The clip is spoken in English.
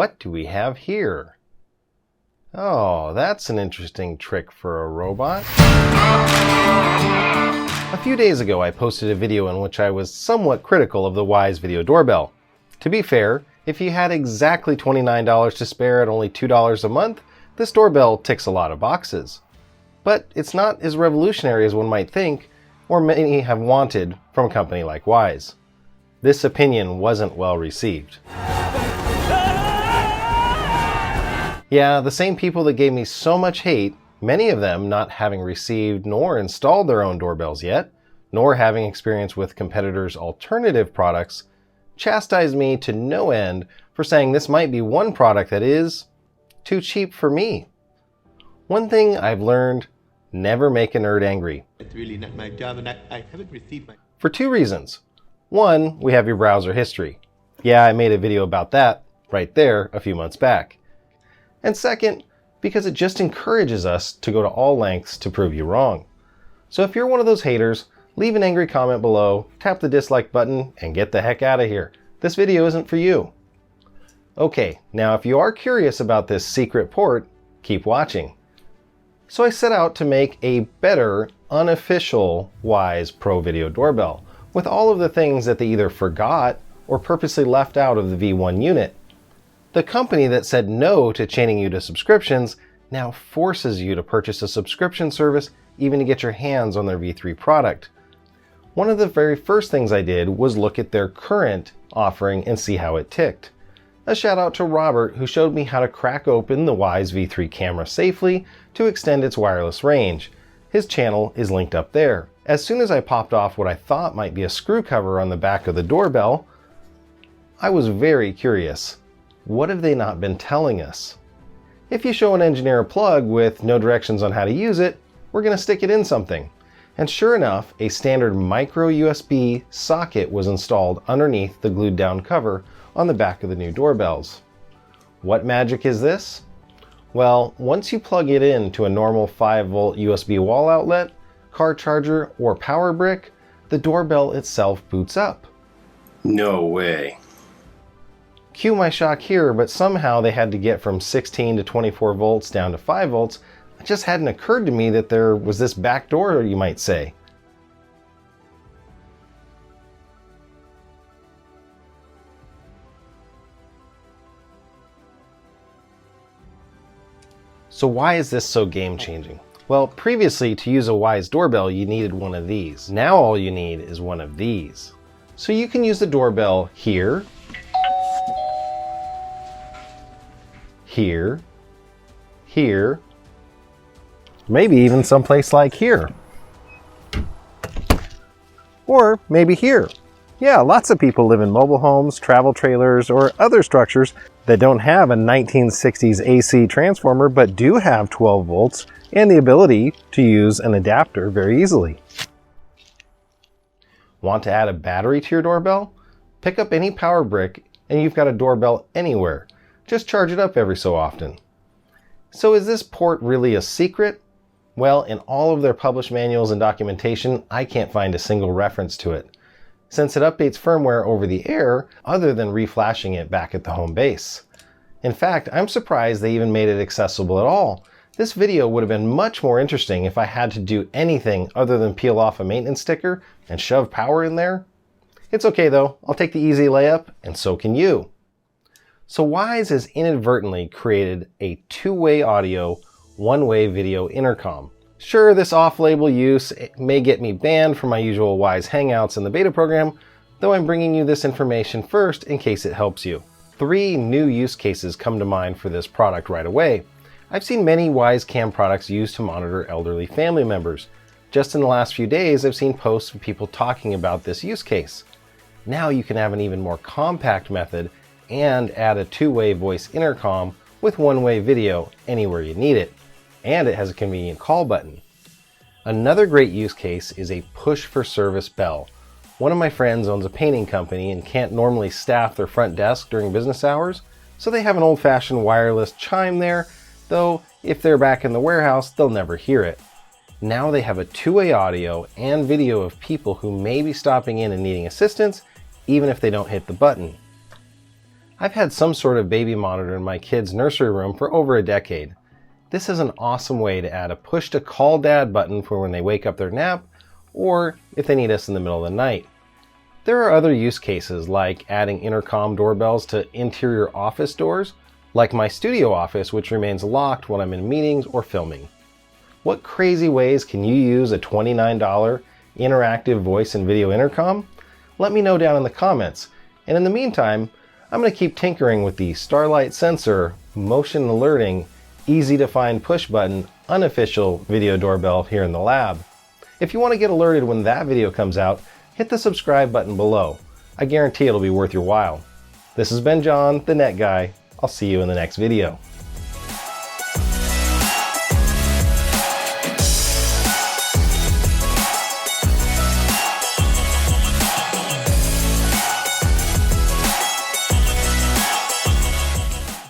what do we have here? Oh, that's an interesting trick for a robot. A few days ago, I posted a video in which I was somewhat critical of the Wyze Video Doorbell. To be fair, if you had exactly $29 to spare at only $2 a month, this doorbell ticks a lot of boxes. But it's not as revolutionary as one might think, or many have wanted from a company like Wyze. This opinion wasn't well received. Yeah, the same people that gave me so much hate, many of them not having received nor installed their own doorbells yet, nor having experience with competitors' alternative products, chastised me to no end for saying this might be one product that is too cheap for me. One thing I've learned, never make a nerd angry. It's really not my job, and I haven't received my... For two reasons. One, we have your browser history. Yeah, I made a video about that right there a few months back. And second, because it just encourages us to go to all lengths to prove you wrong. So if you're one of those haters, leave an angry comment below, tap the dislike button, and get the heck out of here. This video isn't for you. Okay, now if you are curious about this secret port, keep watching. So I set out to make a better, unofficial Wyze Pro Video Doorbell, with all of the things that they either forgot or purposely left out of the V1 unit. The company that said no to chaining you to subscriptions now forces you to purchase a subscription service even to get your hands on their V3 product. One of the very first things I did was look at their current offering and see how it ticked. A shout out to Robert, who showed me how to crack open the Wyze V3 camera safely to extend its wireless range. His channel is linked up there. As soon as I popped off what I thought might be a screw cover on the back of the doorbell, I was very curious. What have they not been telling us? If you show an engineer a plug with no directions on how to use it, we're going to stick it in something. And sure enough, a standard micro USB socket was installed underneath the glued down cover on the back of the new doorbells. What magic is this? Well, once you plug it into a normal 5-volt USB wall outlet, car charger, or power brick, the doorbell itself boots up. No way. Cue my shock here, but somehow they had to get from 16 to 24 volts down to 5 volts. It just hadn't occurred to me that there was this back door, you might say. So why is this so game-changing? Well, previously to use a Wyze doorbell, you needed one of these. Now all you need is one of these. So you can use the doorbell here, here, here, maybe even someplace like here. Or maybe here. Yeah, lots of people live in mobile homes, travel trailers, or other structures that don't have a 1960s AC transformer but do have 12 volts and the ability to use an adapter very easily. Want to add a battery to your doorbell? Pick up any power brick and you've got a doorbell anywhere. Just charge it up every so often. So is this port really a secret? Well, in all of their published manuals and documentation, I can't find a single reference to it, since it updates firmware over the air other than reflashing it back at the home base. In fact, I'm surprised they even made it accessible at all. This video would have been much more interesting if I had to do anything other than peel off a maintenance sticker and shove power in there. It's okay though, I'll take the easy layup, and so can you. So Wyze has inadvertently created a two-way audio, one-way video intercom. Sure, this off-label use may get me banned from my usual Wyze Hangouts in the beta program, though I'm bringing you this information first in case it helps you. 3 new use cases come to mind for this product right away. I've seen many Wyze Cam products used to monitor elderly family members. Just in the last few days, I've seen posts of people talking about this use case. Now you can have an even more compact method and add a two-way voice intercom with one-way video anywhere you need it. And it has a convenient call button. Another great use case is a push for service bell. One of my friends owns a painting company and can't normally staff their front desk during business hours, so they have an old-fashioned wireless chime there, though if they're back in the warehouse, they'll never hear it. Now they have a two-way audio and video of people who may be stopping in and needing assistance, even if they don't hit the button. I've had some sort of baby monitor in my kids' nursery room for over a decade. This is an awesome way to add a push to call dad button for when they wake up their nap, or if they need us in the middle of the night. There are other use cases like adding intercom doorbells to interior office doors, like my studio office, which remains locked when I'm in meetings or filming. What crazy ways can you use a $29 interactive voice and video intercom? Let me know down in the comments. And in the meantime, I'm going to keep tinkering with the Starlight sensor, motion alerting, easy to find push button, unofficial video doorbell here in the lab. If you want to get alerted when that video comes out, hit the subscribe button below. I guarantee it'll be worth your while. This has been John, the Net Guy. I'll see you in the next video.